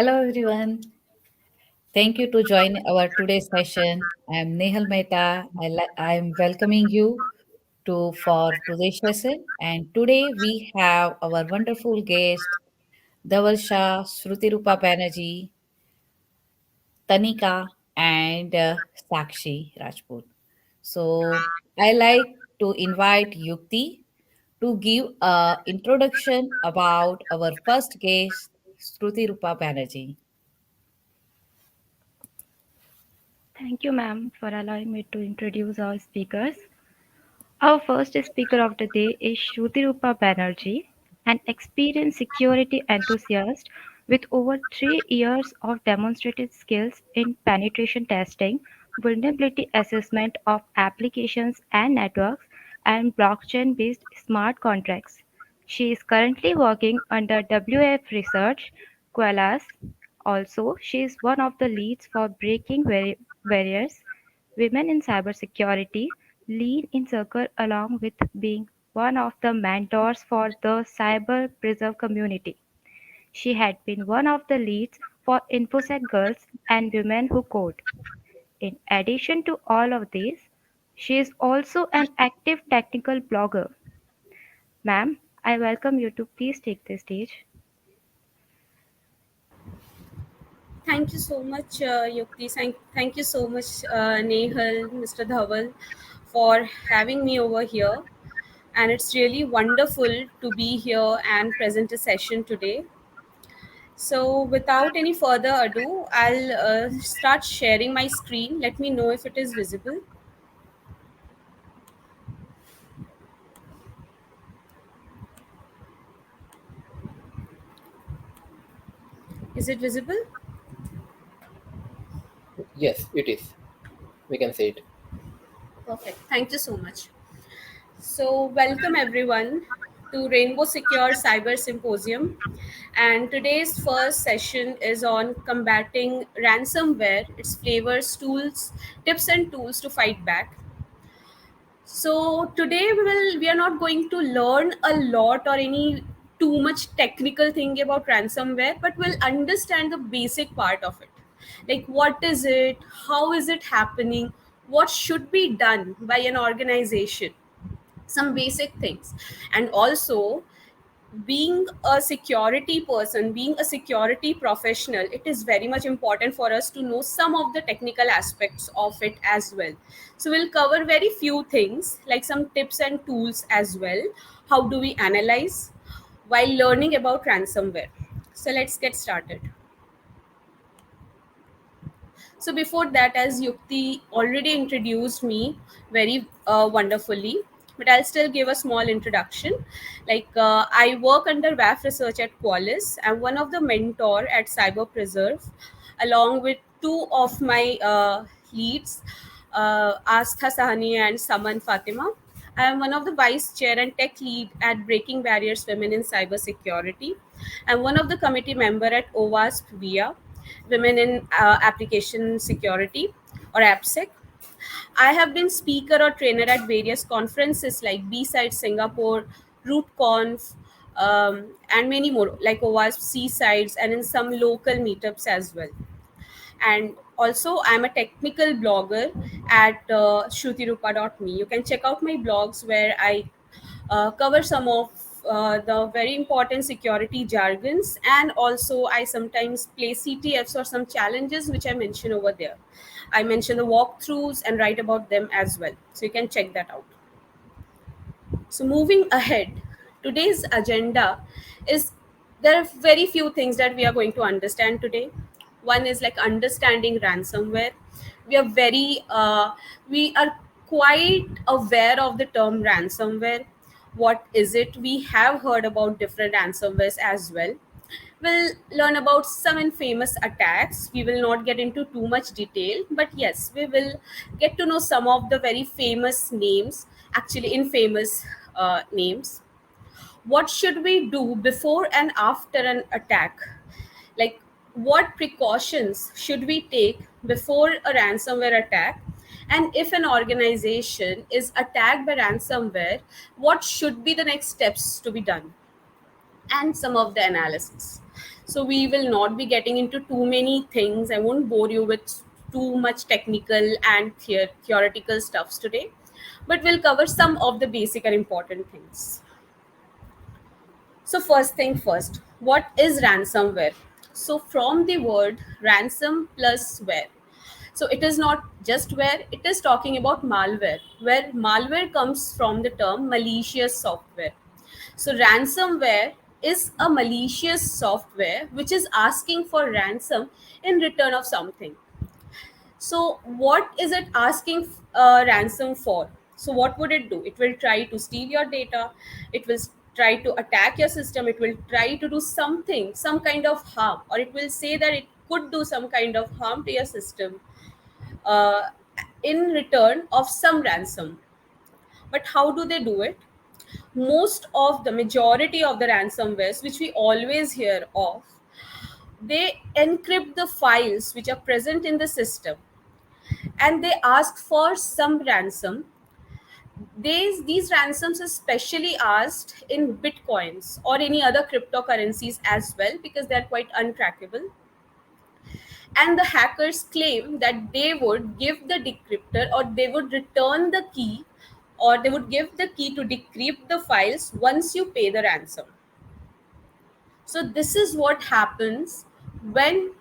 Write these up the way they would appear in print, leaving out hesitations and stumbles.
Hello everyone. Thank you to join our today's session. I am Nehal Mehta. I am welcoming you to for today's session. And today we have our wonderful guest, Davalsha Shrutirupa Banerjee, Tanika, and Sakshi Rajput. So I like to invite Yukti to give a introduction about our first guest, Shrutirupa Banerjee. Thank you, ma'am, for allowing me to introduce our speakers. Our first speaker of the day is Shrutirupa Banerjee, an experienced security enthusiast with over 3 years of demonstrated skills in penetration testing, vulnerability assessment of applications and networks, and blockchain based smart contracts. She is currently working under WF Research, Quelas. Also, she is one of the leads for Breaking Barriers Women in Cybersecurity, lead in Circle along with being one of the mentors for the Cyber Preserve community. She had been one of the leads for InfoSec Girls and Women Who Code. In addition to all of these, she is also an active technical blogger. Ma'am, I welcome you to please take the stage. Thank you so much, Yukti. Thank you so much, Nehal, Mr. Dhaval, for having me over here. And it's really wonderful to be here and present a session today. So, without any further ado, I'll start sharing my screen. Let me know if it is visible. Is it visible? Yes, it is. We can say it. Perfect. Thank you so much. So, welcome everyone to Rainbow Secure Cyber Symposium. And today's first session is on combating ransomware, its flavors, tools, tips, and tools to fight back. So today we are not going to learn a lot or any too much technical thing about ransomware, but we'll understand the basic part of it. Like what is it, how is it happening, what should be done by an organization, some basic things. And also, being a security person, being a security professional, it is very much important for us to know some of the technical aspects of it as well. So we'll cover very few things like some tips and tools as well. How do we analyze while learning about ransomware? So let's get started. So before that, as Yukti already introduced me very wonderfully, but I'll still give a small introduction. I work under WAF research at Qualys. I'm one of the mentor at Cyber Preserve, along with two of my leads, Astha Sahani and Saman Fatima. I am one of the vice chair and tech lead at Breaking Barriers Women in Cybersecurity. I'm one of the committee member at OWASP VIA, Women in Application Security or AppSec. I have been speaker or trainer at various conferences like B-Side Singapore, RootConf, and many more like OWASP Seasides and in some local meetups as well. And also, I'm a technical blogger at Shrutirupa.me. You can check out my blogs where I cover some of the very important security jargons, and also I sometimes play CTFs or some challenges which I mention over there. I mention the walkthroughs and write about them as well, so you can check that out. So moving ahead, today's agenda is, there are very few things that we are going to understand today. One is like understanding ransomware. We are we are quite aware of the term ransomware. What is it? We have heard about different ransomwares as well. We'll learn about some infamous attacks. We will not get into too much detail, but yes, we will get to know some of the very famous names, actually infamous names. What should we do before and after an attack? Like, what precautions should we take before a ransomware attack? And if an organization is attacked by ransomware, what should be the next steps to be done? And some of the analysis. So we will not be getting into too many things. I won't bore you with too much technical and theoretical stuffs today, but we'll cover some of the basic and important things. So first thing first, what is ransomware? So from the word ransom plus ware, so it is not just where, it is talking about malware, where malware comes from the term malicious software. So ransomware is a malicious software which is asking for ransom in return of something. So, what is it asking ransom for? So, what would it do? It will try to steal your data, it will try to attack your system, it will try to do something, some kind of harm, or it will say that it could do some kind of harm to your system uh, in return of some ransom. But how do they do it? Most of the majority of the ransomwares, which we always hear of, they encrypt the files which are present in the system and they ask for some ransom. These ransoms are specially asked in bitcoins or any other cryptocurrencies as well because they are quite untrackable. And the hackers claim that they would give the decryptor or they would return the key or they would give the key to decrypt the files once you pay the ransom. So this is what happens when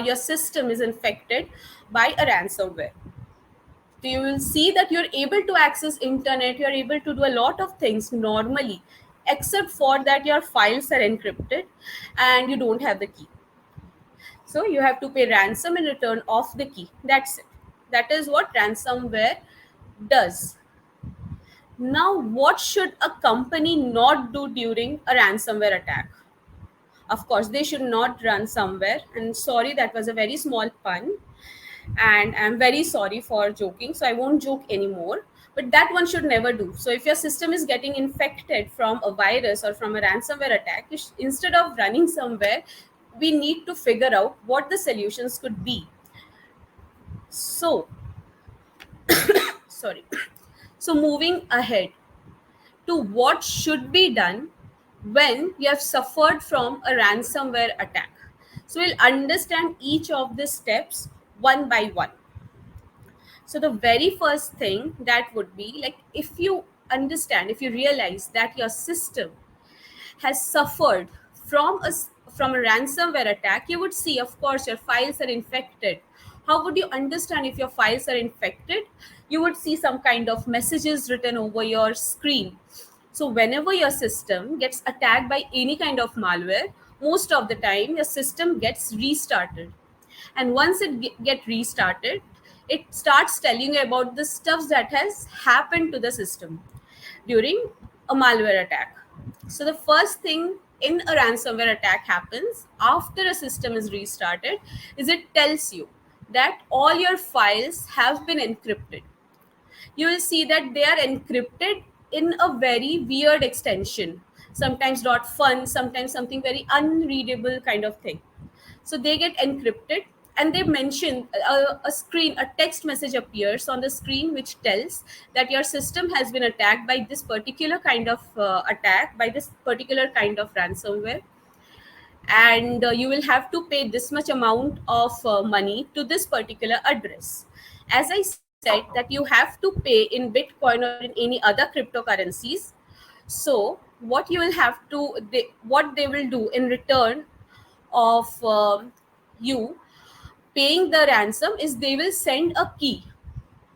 your system is infected by a ransomware. So you will see that you're able to access internet, you're able to do a lot of things normally, except for that your files are encrypted and you don't have the key. So you have to pay ransom in return of the key. That's it. That is what ransomware does. Now, what should a company not do during a ransomware attack? Of course, they should not run somewhere. And sorry, that was a very small pun. And I'm very sorry for joking, so I won't joke anymore. But that one should never do. So if your system is getting infected from a virus or from a ransomware attack, instead of running somewhere, we need to figure out what the solutions could be. So, sorry. So moving ahead to what should be done when you have suffered from a ransomware attack. So we'll understand each of the steps one by one. So the very first thing that would be like, if you understand, if you realize that your system has suffered from from a ransomware attack, you would see, of course, your files are infected. How would you understand if your files are infected? You would see some kind of messages written over your screen. So whenever your system gets attacked by any kind of malware, most of the time your system gets restarted. And once it get restarted, it starts telling you about the stuff that has happened to the system during a malware attack. So the first thing in a ransomware attack happens after a system is restarted is it tells you that all your files have been encrypted. You will see that they are encrypted in a very weird extension, sometimes .fun, sometimes something very unreadable kind of thing. So they get encrypted and they mention a text message appears on the screen which tells that your system has been attacked by this particular kind of attack, by this particular kind of ransomware, and you will have to pay this much amount of money to this particular address. As I said, that you have to pay in Bitcoin or in any other cryptocurrencies. So what you will have to what they will do in return of you paying the ransom is they will send a key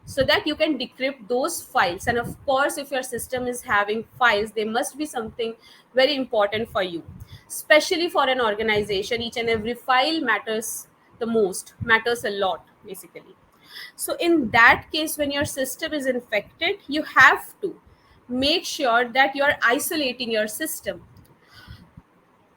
so that you can decrypt those files. And of course, if your system is having files, there must be something very important for you, especially for an organization. Each and every file matters, the most matters a lot basically. So in that case, when your system is infected, you have to make sure that you are isolating your system,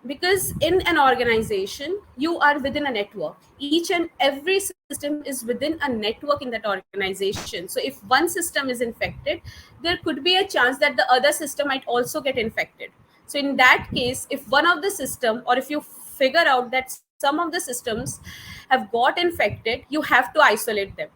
because in an organization you are within a network. Each and every system is within a network in that organization. So if one system is infected, there could be a chance that the other system might also get infected. So in that case, if one of the system, or if you figure out that some of the systems have got infected, you have to isolate them.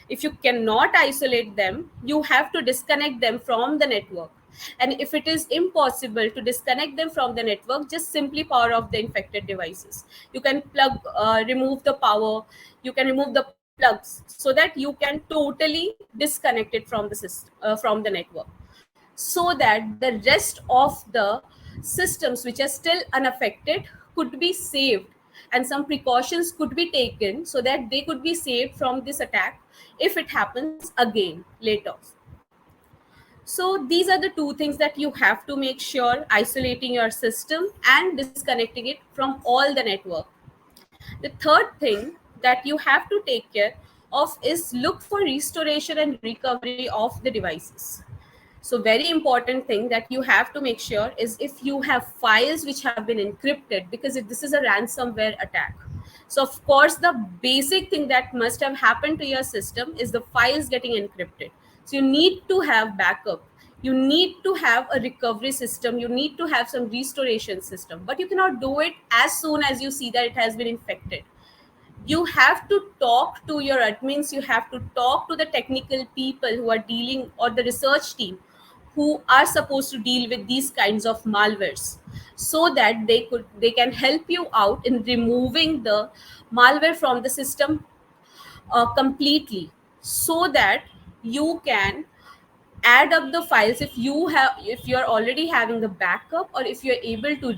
If you cannot isolate them, you have to disconnect them from the network. And if it is impossible to disconnect them from the network, just simply power off the infected devices. You can remove the power, you can remove the plugs, so that you can totally disconnect it from the system, from the network, so that the rest of the systems which are still unaffected could be saved, and some precautions could be taken so that they could be saved from this attack if it happens again later. So these are the two things that you have to make sure: isolating your system and disconnecting it from all the network. The third thing that you have to take care of is look for restoration and recovery of the devices. So very important thing that you have to make sure is if you have files which have been encrypted, because if this is a ransomware attack, so of course the basic thing that must have happened to your system is the files getting encrypted. So you need to have backup, you need to have a recovery system, you need to have some restoration system, but you cannot do it as soon as you see that it has been infected. You have to talk to your admins, you have to talk to the technical people who are dealing, or the research team who are supposed to deal with these kinds of malwares, so that they can help you out in removing the malware from the system completely, so that you can add up the files. If you're already having the backup, or if you're able to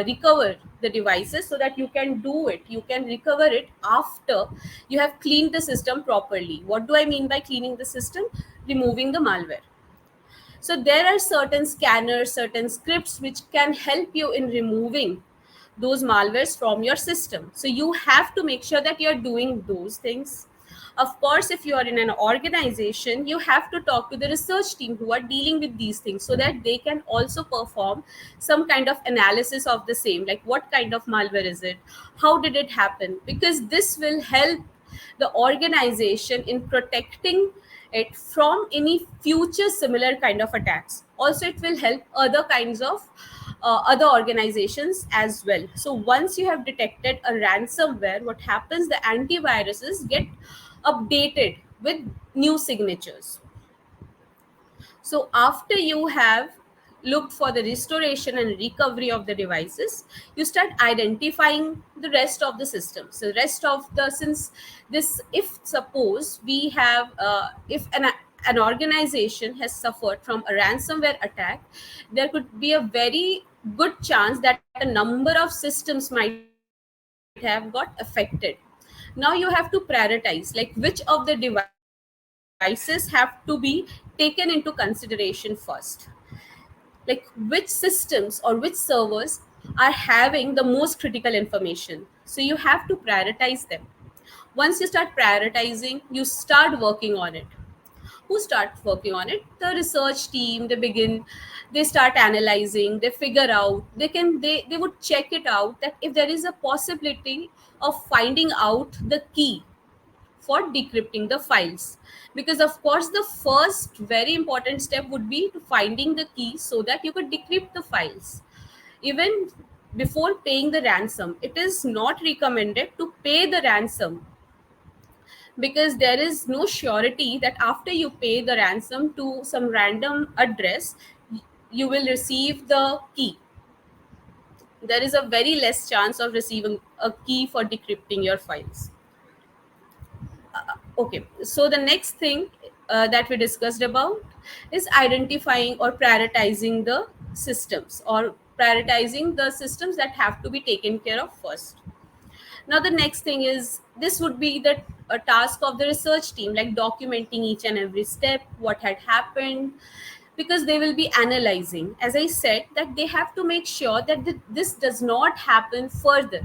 recover the devices, so that you can do it, you can recover it after you have cleaned the system properly. What do I mean by cleaning the system? Removing the malware. So there are certain scanners, certain scripts which can help you in removing those malwares from your system. So you have to make sure that you're doing those things. Of course, if you are in an organization, you have to talk to the research team who are dealing with these things, so that they can also perform some kind of analysis of the same, like what kind of malware is it, how did it happen, because this will help the organization in protecting it from any future similar kind of attacks. Also, it will help other kinds of other organizations as well. So once you have detected a ransomware, what happens, the antiviruses get updated with new signatures. So after you have looked for the restoration and recovery of the devices, you start identifying the rest of the system. So rest of the, since this, if suppose we have, if an organization has suffered from a ransomware attack, there could be a very good chance that a number of systems might have got affected. Now you have to prioritize, like which of the devices have to be taken into consideration first, like which systems or which servers are having the most critical information. So you have to prioritize them. Once you start prioritizing, you start working on it. Who start working on it? The research team. They start analyzing, they figure out, they would check it out, that if there is a possibility of finding out the key for decrypting the files. Because of course the first very important step would be to finding the key, so that you could decrypt the files. Even before paying the ransom, it is not recommended to pay the ransom, because there is no surety that after you pay the ransom to some random address, you will receive the key. There is a very less chance of receiving a key for decrypting your files. Okay, so the next thing that we discussed about is identifying or prioritizing the systems, or prioritizing the systems that have to be taken care of first. Now the next thing is, this would be the a task of the research team, like documenting each and every step, what had happened, because they will be analyzing. As I said, that they have to make sure that this does not happen further.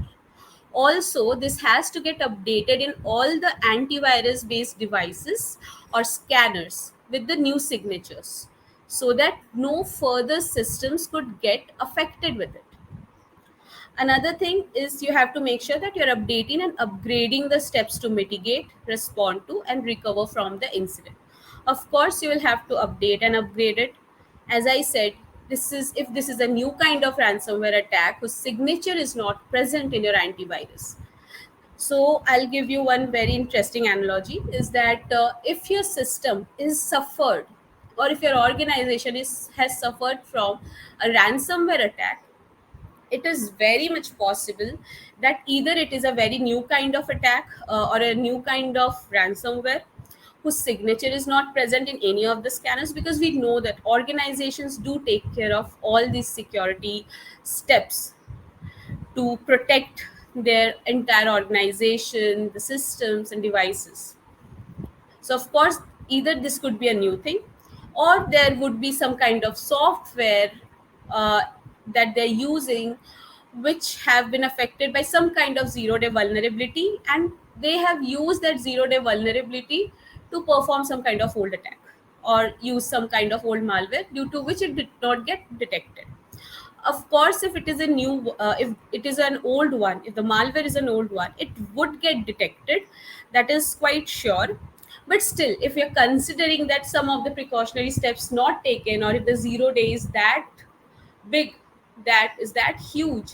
Also, this has to get updated in all the antivirus based devices or scanners with the new signatures, so that no further systems could get affected with it. Another thing is, you have to make sure that you're updating and upgrading the steps to mitigate, respond to, and recover from the incident. Of course, you will have to update and upgrade it. As I said, this is if this is a new kind of ransomware attack whose signature is not present in your antivirus. So I'll give you one very interesting analogy: is that if your system is suffered or if your organization has suffered from a ransomware attack, it is very much possible that either it is a very new kind of attack, or a new kind of ransomware whose signature is not present in any of the scanners, because we know that organizations do take care of all these security steps to protect their entire organization, the systems and devices. So, of course, either this could be a new thing, or there would be some kind of software uh, that they're using, which have been affected by some kind of zero-day vulnerability, and they have used that zero-day vulnerability to perform some kind of old attack or use some kind of old malware, due to which it did not get detected. Of course, if it is a new, if it is an old one, if the malware is an old one, it would get detected. That is quite sure. But still, if you're considering that some of the precautionary steps not taken, or if the 0 day is that big, that is that huge,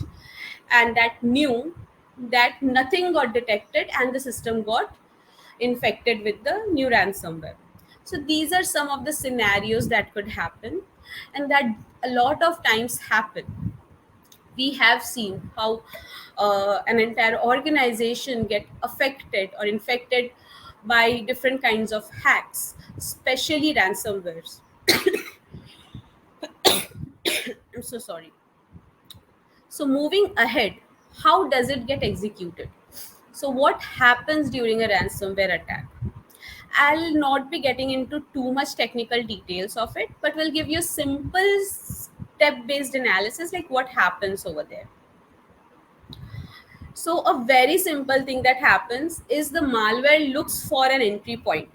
and that new, that nothing got detected and the system got infected with the new ransomware. So these are some of the scenarios that could happen, and that a lot of times happen. We have seen how an entire organization get affected or infected by different kinds of hacks, especially ransomwares. I'm so sorry. So moving ahead, how does it get executed? So what happens during a ransomware attack? I'll not be getting into too much technical details of it, but we'll give you simple step based analysis like what happens over there. So a very simple thing that happens is the malware looks for an entry point.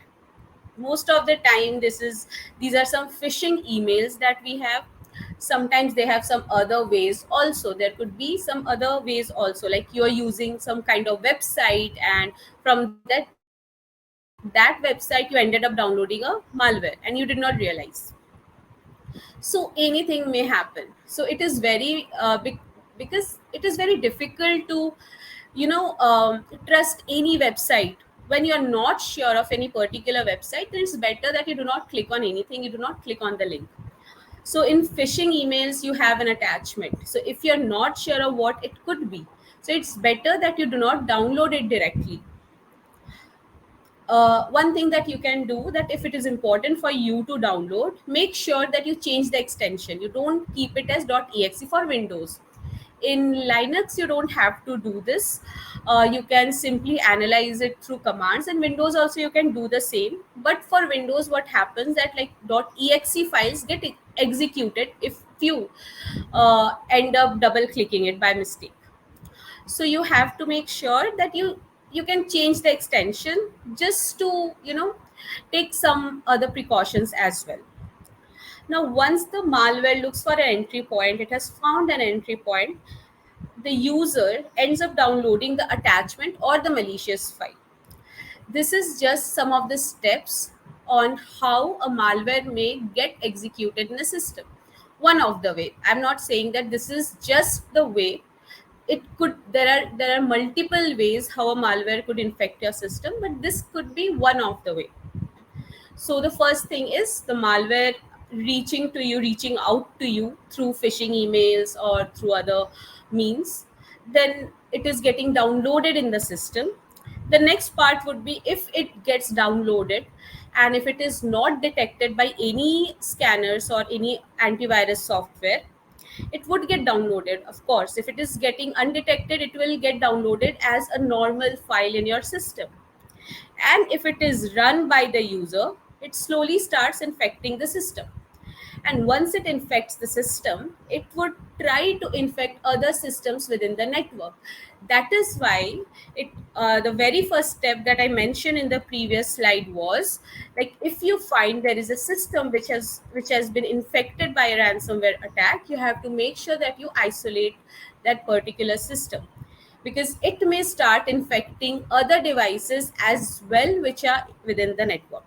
Most of the time, these are some phishing emails that we have. Sometimes they have some other ways also. There could be some other ways also, like you're using some kind of website, and from that website you ended up downloading a malware and you did not realize. So anything may happen. So it is very big, because it is very difficult to trust any website. When you're not sure of any particular website, then it's better that you do not click on anything, you do not click on the link. So in phishing emails you have an attachment, so if you're not sure of what it could be, so it's better that you do not download it directly. One thing that you can do, that if it is important for you to download, make sure that you change the extension. You don't keep it as .exe for Windows. In Linux you don't have to do this. You can simply analyze it through commands, and Windows also you can do the same. But for Windows, what happens that like .exe files get executed if you end up double clicking it by mistake. So you have to make sure that you can change the extension, just to take some other precautions as well. Now once the malware looks for an entry point, it has found an entry point, the user ends up downloading the attachment or the malicious file. This is just some of the steps on how a malware may get executed in a system. One of the way. I'm not saying that this is just the way. It could, there are multiple ways how a malware could infect your system, but this could be one of the way. So the first thing is the malware reaching out to you through phishing emails or through other means. Then it is getting downloaded in the system. The next part would be, if it gets downloaded and if it is not detected by any scanners or any antivirus software, it would get downloaded. Of course, if it is getting undetected, it will get downloaded as a normal file in your system. And if it is run by the user, it slowly starts infecting the system. And once it infects the system, it would try to infect other systems within the network. That is why the very first step that I mentioned in the previous slide was, like, if you find there is a system which has been infected by a ransomware attack, you have to make sure that you isolate that particular system, because it may start infecting other devices as well which are within the network.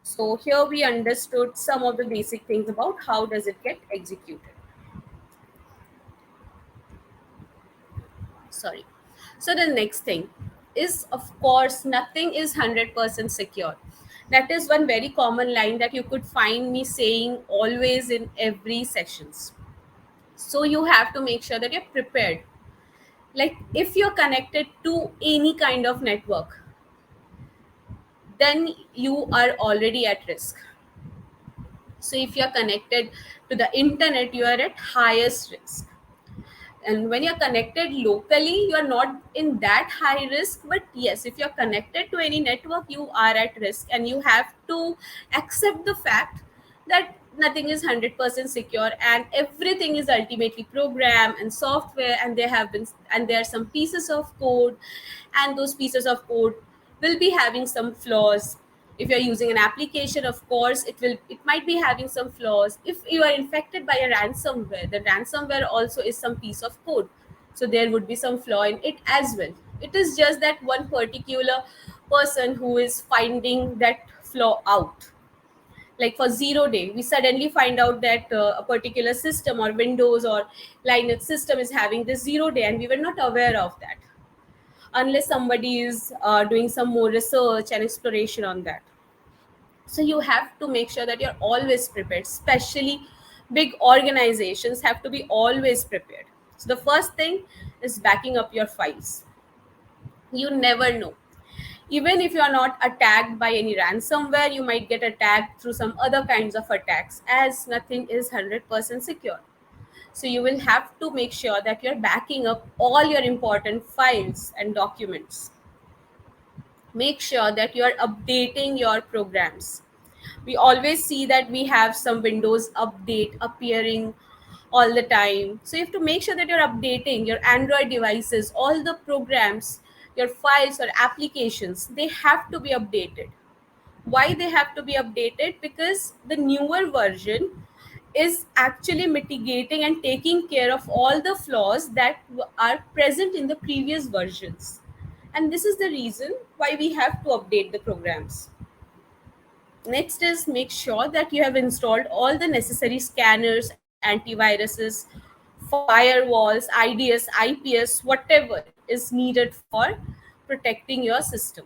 So here we understood some of the basic things about how does it get executed. Sorry. So the next thing is, of course, nothing is 100% secure. That is one very common line that you could find me saying always in every sessions. So you have to make sure that you're prepared. Like if you're connected to any kind of network, then you are already at risk. So if you're connected to the internet, you are at highest risk. And when you're connected locally, you're not in that high risk. But yes, if you're connected to any network, you are at risk, and you have to accept the fact that nothing is 100% secure, and everything is ultimately program and software, and there are some pieces of code, and those pieces of code will be having some flaws. If you're using an application, of course it might be having some flaws. If you are infected by a ransomware, the ransomware also is some piece of code, so there would be some flaw in it as well. It is just that one particular person who is finding that flaw out. Like for 0 day, we suddenly find out that a particular system or Windows or Linux system is having this 0 day, and we were not aware of that unless somebody is doing some more research and exploration on that. So you have to make sure that you're always prepared, especially big organizations have to be always prepared. So the first thing is backing up your files. You never know, even if you are not attacked by any ransomware, you might get attacked through some other kinds of attacks, as nothing is 100% secure. So you will have to make sure that you're backing up all your important files and documents. Make sure that you are updating your programs. We always see that we have some Windows update appearing all the time, so you have to make sure that you're updating your Android devices. All the programs, your files or applications, they have to be updated. Why they have to be updated? Because the newer version is actually mitigating and taking care of all the flaws that are present in the previous versions. And this is the reason why we have to update the programs. Next is make sure that you have installed all the necessary scanners, antiviruses, firewalls, IDS, IPS, whatever is needed for protecting your system.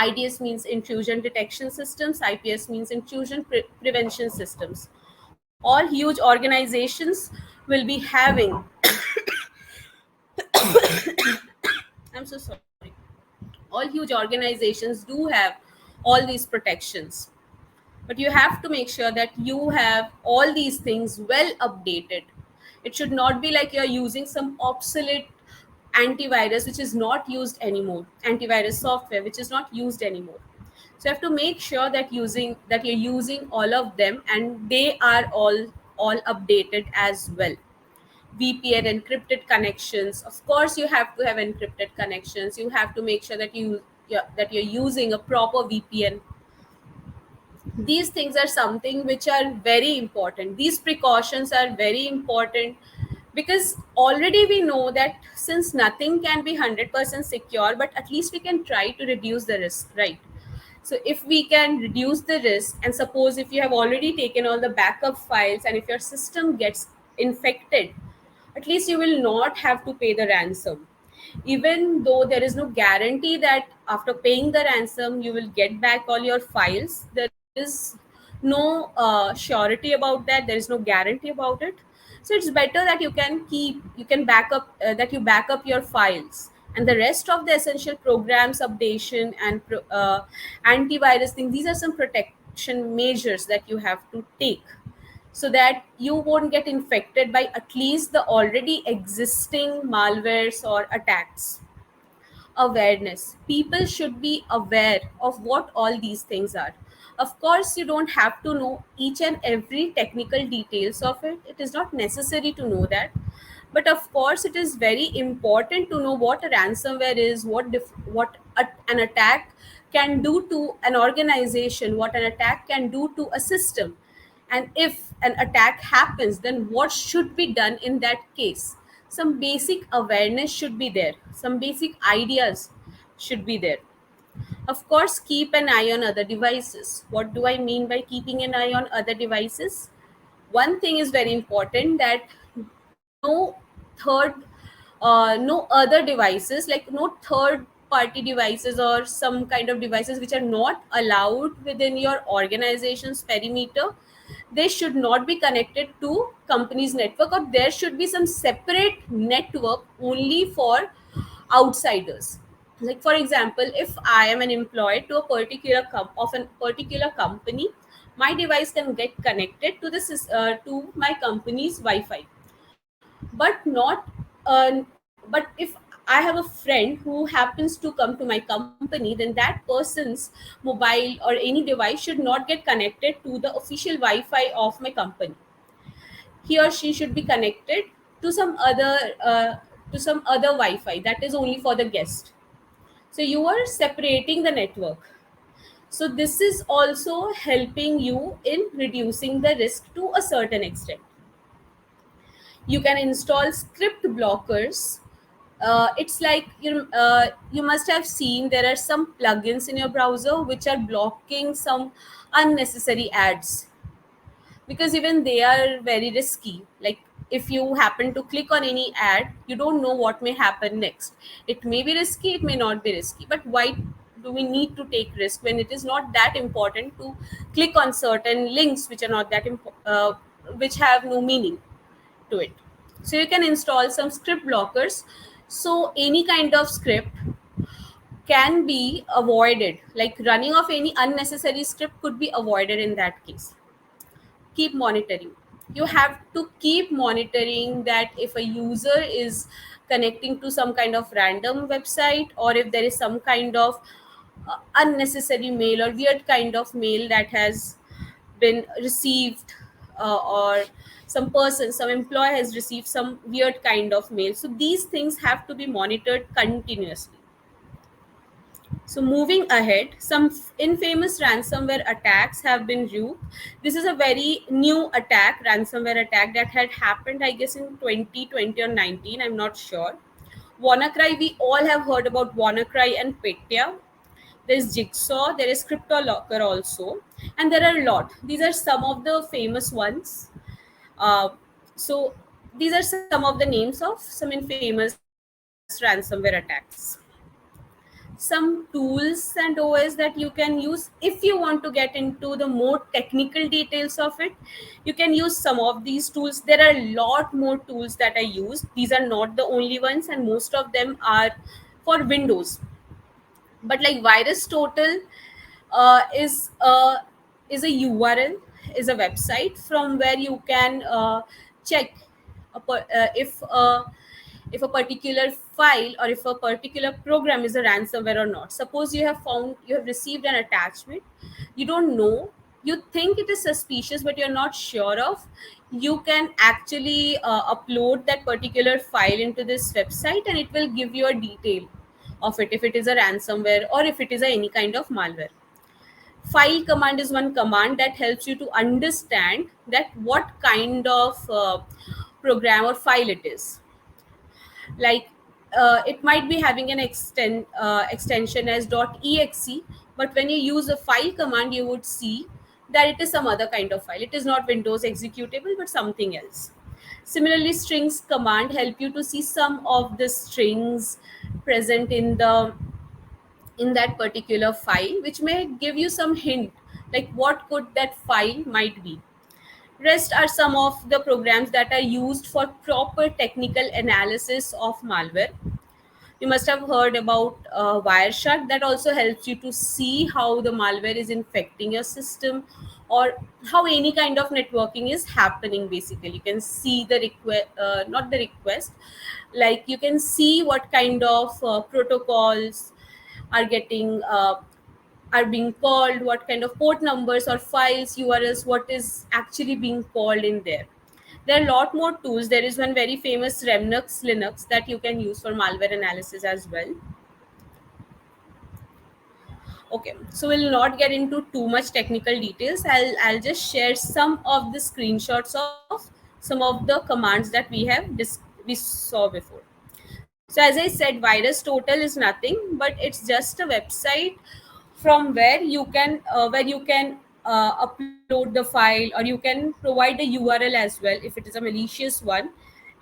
IDS means intrusion detection systems, IPS means intrusion prevention systems. All huge organizations will be having, I'm so sorry, all huge organizations do have all these protections. But you have to make sure that you have all these things well updated. It should not be like you're using some obsolete antivirus which is not used anymore, antivirus software which is not used anymore. So you have to make sure that you're using all of them, and they are all updated as well. VPN, encrypted connections, of course you have to have encrypted connections. You have to make sure that you're using a proper VPN. These things are something which are very important. These precautions are very important, because already we know that since nothing can be 100% secure, but at least we can try to reduce the risk, right? So if we can reduce the risk, and suppose if you have already taken all the backup files, and if your system gets infected, at least you will not have to pay the ransom. Even though there is no guarantee that after paying the ransom you will get back all your files, there is no surety about that. There is no guarantee about it. So it's better that you can back up, that you back up your files, and the rest of the essential programs updation and antivirus thing. These are some protection measures that you have to take, so that you won't get infected by at least the already existing malwares or attacks. Awareness. People should be aware of what all these things are. Of course, you don't have to know each and every technical details of it. It is not necessary to know that. But of course, it is very important to know what a ransomware is, an attack can do to an organization, what an attack can do to a system, and if an attack happens, then what should be done in that case. Some basic awareness should be there, some basic ideas should be there. Of course, keep an eye on other devices. What do I mean by keeping an eye on other devices? One thing is very important, that no third no other devices, like no third party devices or some kind of devices which are not allowed within your organization's perimeter, they should not be connected to company's network, or there should be some separate network only for outsiders. Like for example, if I am an employee to a particular of a particular company, my device can get connected to to my company's Wi-Fi, but not but if I have a friend who happens to come to my company, then that person's mobile or any device should not get connected to the official Wi-Fi of my company. He or she should be connected to some other Wi-Fi that is only for the guest. So you are separating the network. So this is also helping you in reducing the risk to a certain extent. You can install script blockers. It's like you must have seen there are some plugins in your browser which are blocking some unnecessary ads, because even they are very risky. Like if you happen to click on any ad, you don't know what may happen next. It may be risky, it may not be risky, but why do we need to take risk when it is not that important to click on certain links which are not that which have no meaning to it? So you can install some script blockers, so any kind of script can be avoided, like running of any unnecessary script could be avoided in that case. Keep monitoring. You have to keep monitoring that if a user is connecting to some kind of random website, or if there is some kind of unnecessary mail or weird kind of mail that has been received, or some employee has received some weird kind of mail. So these things have to be monitored continuously. So moving ahead, some infamous ransomware attacks have been viewed. This is a very new attack, ransomware attack that had happened, I guess, in 2020 or 19. I'm not sure. WannaCry, we all have heard about WannaCry and Petya. There's Jigsaw, there is CryptoLocker also, and there are a lot. These are some of the famous ones. Uh, so these are some of the names of some infamous ransomware attacks. Some tools and OS that you can use if you want to get into the more technical details of it. You can use some of these tools. There are a lot more tools that I use. These are not the only ones, and most of them are for Windows. But like Virus Total is a URL, is a website from where you can check if a particular file or if a particular program is a ransomware or not. Suppose you have received an attachment, you don't know, you think it is suspicious but you're not sure of. You can actually upload that particular file into this website, and it will give you a detail of it, if it is a ransomware or if it is any kind of malware. File command is one command that helps you to understand that what kind of program or file it is. Like it might be having an extension as .exe, but when you use a file command, you would see that it is some other kind of file. It is not Windows executable but something else. Similarly, strings command help you to see some of the strings present in that particular file, which may give you some hint like what could that file might be. Rest are some of the programs that are used for proper technical analysis of malware. You must have heard about Wireshark. That also helps you to see how the malware is infecting your system, or how any kind of networking is happening. Basically, you can see the request, not the request, like you can see what kind of protocols are getting are being called, what kind of port numbers or files, URLs, what is actually being called in there. There are a lot more tools. There is one very famous Remnux Linux that you can use for malware analysis as well. Okay, so we'll not get into too much technical details. I'll just share some of the screenshots of some of the commands that we saw before. So as I said, Virus Total is nothing but it's just a website from where you can upload the file, or you can provide a URL as well if it is a malicious one,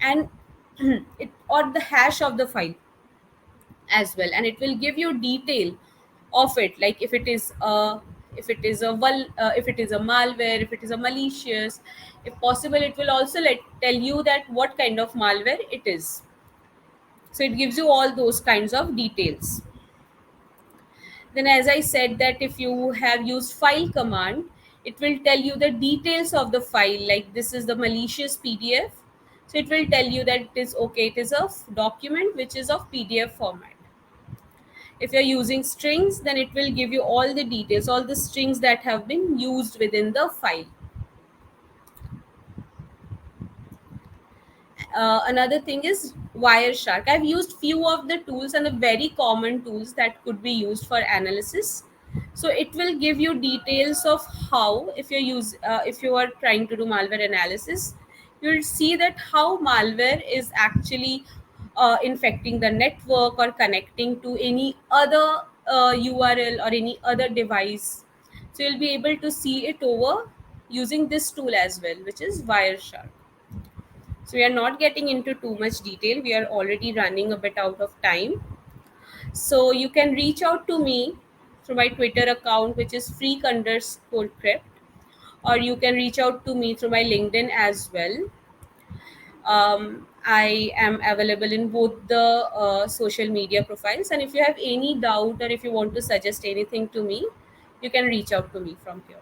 and it or the hash of the file. as well, and it will give you detail of it, like if it is a malware, if it is a malicious. If possible, it will also tell you that what kind of malware it is. So it gives you all those kinds of details. Then, as I said, that if you have used file command, it will tell you the details of the file, like this is the malicious PDF. So it will tell you that it is okay, it is a document which is of PDF format. If you're using strings, then it will give you all the details, all the strings that have been used within the file. Another thing is Wireshark. I've used few of the tools and the very common tools that could be used for analysis. So it will give you details of how, if you are trying to do malware analysis, you'll see that how malware is actually infecting the network or connecting to any other URL or any other device. So you'll be able to see it over using this tool as well, which is Wireshark. So we are not getting into too much detail. We are already running a bit out of time. So you can reach out to me through my Twitter account, which is freak_crypt, or you can reach out to me through my LinkedIn as well. I am available in both the social media profiles. And if you have any doubt or if you want to suggest anything to me, you can reach out to me from here.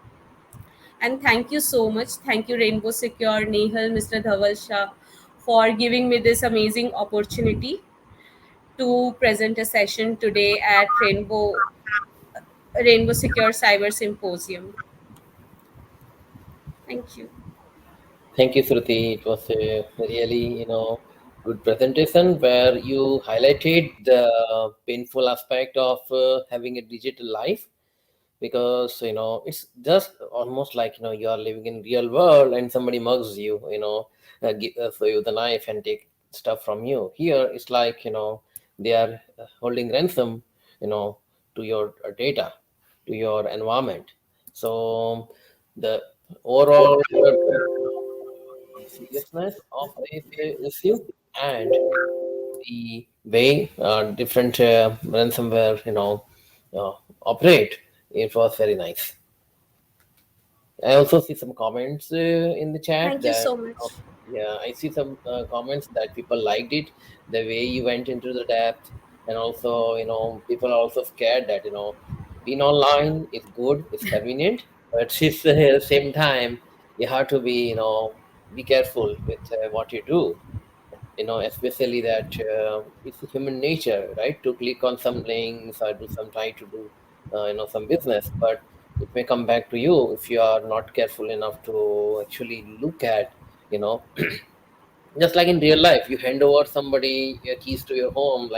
And thank you so much. Thank you, Rainbow Secure, Nehal, Mr. Dhaval Shah, for giving me this amazing opportunity to present a session today at Rainbow Secure Cyber Symposium. Thank you. Thank you, Shruti. It was a really, good presentation where you highlighted the painful aspect of having a digital life, because it's just almost like you are living in real world and somebody mugs you, throw you the knife and take stuff from you. Here it's like they are holding ransom, you know to your data, to your environment. So the overall seriousness of this issue, and the way different ransomware operate, it was very nice. I also see some comments in the chat Thank you that, so much. yeah, I see some comments that people liked it, the way you went into the depth, and also, people are also scared that, being online is good, it's convenient, but it's at the same time, you have to be careful with what you do. Especially that it's human nature, right, to click on some links or do some try to do some business, but it may come back to you if you are not careful enough to actually look at, you know just like in real life, you hand over somebody your keys to your home,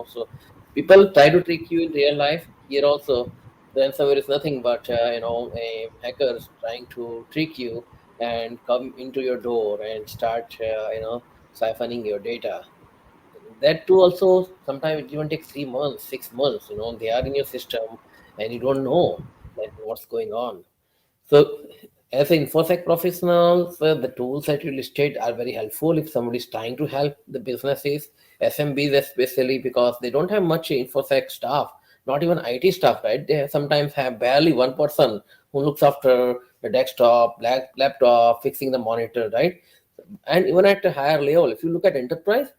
so people try to trick you in real life. Here also, ransomware is nothing but a hackers trying to trick you and come into your door and start siphoning your data. That too also sometimes it even takes 3 months, 6 months. They are in your system and you don't know that what's going on. So, as an InfoSec professional, so the tools that you listed are very helpful if somebody is trying to help the businesses, SMBs especially, because they don't have much InfoSec staff, not even IT staff, right? They sometimes have barely one person who looks after the desktop, laptop, fixing the monitor, right? And even at a higher level, if you look at enterprise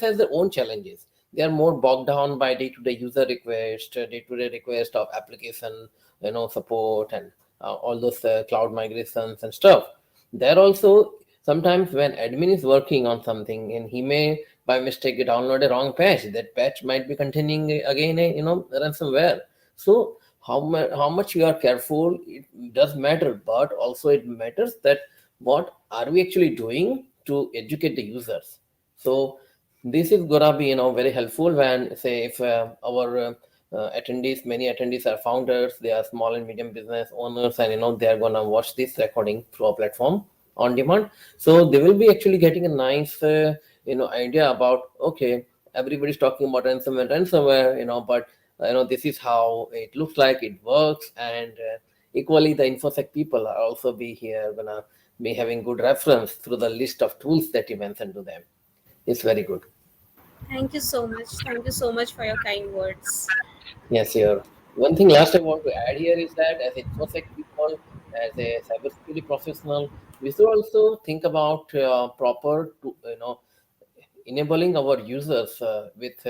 has their own challenges. They are more bogged down by day-to-day user request, day-to-day request of application, support, and all those cloud migrations and stuff. There also, sometimes when admin is working on something and he may by mistake download a wrong patch, that patch might be containing again a ransomware. So how much you are careful, it does matter, but also it matters that what are we actually doing to educate the users. So this is gonna be very helpful when, say, if our attendees, many attendees are founders, they are small and medium business owners, and they are gonna watch this recording through our platform on demand. So they will be actually getting a nice idea about, okay, everybody's talking about ransomware, but this is how it looks like, it works. And equally the infosec people are also be here gonna be having good reference through the list of tools that you mentioned to them. It's very good. Thank you so much. Thank you so much for your kind words. Yes, sure. One thing last I want to add here is that as InfoSec people, as a cybersecurity professional, we should also think about proper, enabling our users with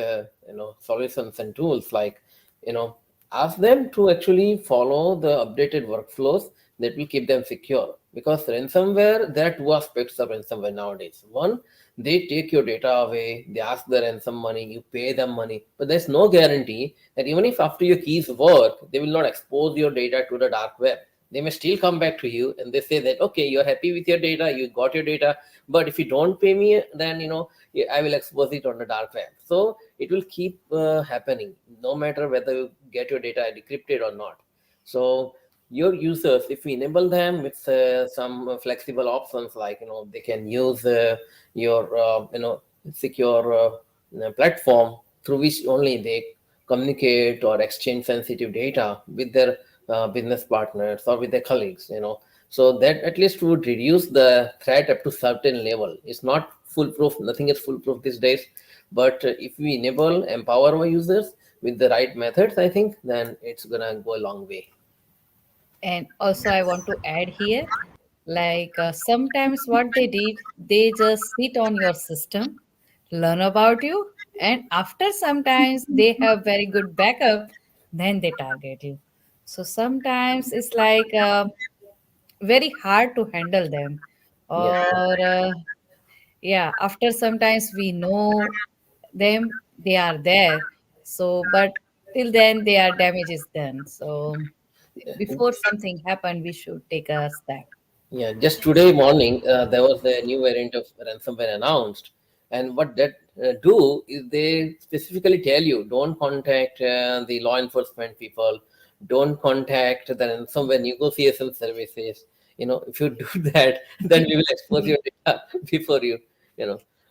solutions and tools like you know ask them to actually follow the updated workflows that will keep them secure, because ransomware, there are two aspects of ransomware nowadays. One, they take your data away, they ask the ransom money, you pay them money, but there's no guarantee that even if after your keys work, they will not expose your data to the dark web. They may still come back to you and they say that okay, you're happy with your data, you got your data, but if you don't pay me, then I will expose it on the dark web. So it will keep happening no matter whether you get your data decrypted or not. So your users, if we enable them with some flexible options, like they can use your secure platform through which only they communicate or exchange sensitive data with their business partners or with their colleagues, so that at least would reduce the threat up to certain level. It's not foolproof, nothing is foolproof these days, but if we enable, empower our users with the right methods, I think then it's gonna go a long way. And also, I want to add here, like sometimes what they did, they just sit on your system, learn about you, and after sometimes they have very good backup, then they target you. So sometimes it's like very hard to handle them, Yeah. or yeah, after sometimes we know them, they are there. So, but till then, their damage is done. So before something happen, we should take a step. Yeah, just today morning, there was a new variant of ransomware announced, and what that do is they specifically tell you don't contact the law enforcement people, don't contact the ransomware negotiation services. If you do that, then we will expose your data before you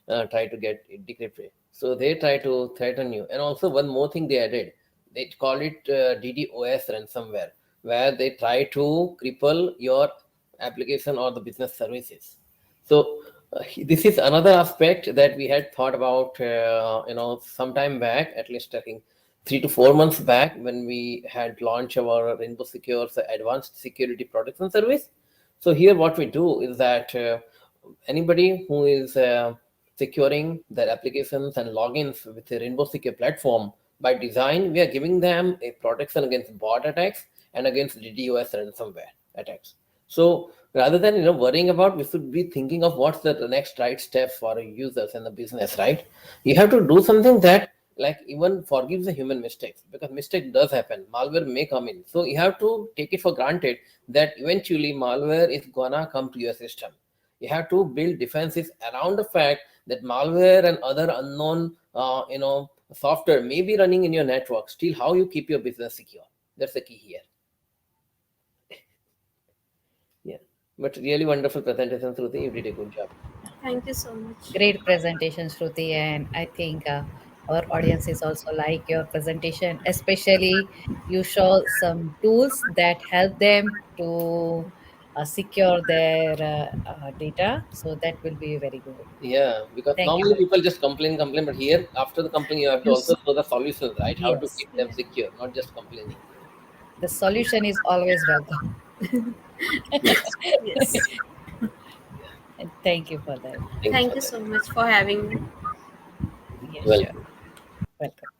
try to get it decrypted. So they try to threaten you, and also one more thing they added, they call it DDoS ransomware, where they try to cripple your application or the business services. So this is another aspect that we had thought about some time back, at least I think 3 to 4 months back, when we had launched our Rainbow Secure's advanced security protection service. So here what we do is that anybody who is securing their applications and logins with the Rainbow Secure platform, by design, we are giving them a protection against bot attacks and against DDoS ransomware attacks. So rather than worrying about, we should be thinking of what's the next right step for our users and the business, right? You have to do something that like even forgives the human mistakes, because mistake does happen. Malware may come in, so you have to take it for granted that eventually malware is gonna come to your system. You have to build defenses around the fact that malware and other unknown software may be running in your network. Still, how you keep your business secure, that's the key here. Yeah, but really wonderful presentation, Shruti. You did a good job. Thank you so much. Great presentation, Shruti, and I think our audience is also like your presentation. Especially, you show some tools that help them to secure their data. So that will be very good. Yeah, because Thank you. normally people just complain, but here after the complaint, you have to also Yes. show the solutions, right? How to Yes. keep them Yeah. secure, not just complaining. The solution is always welcome. Yes. Yes. And thank you for that. Thank you Thank for you that. so much for having me. Yeah, sure. Welcome. Welcome.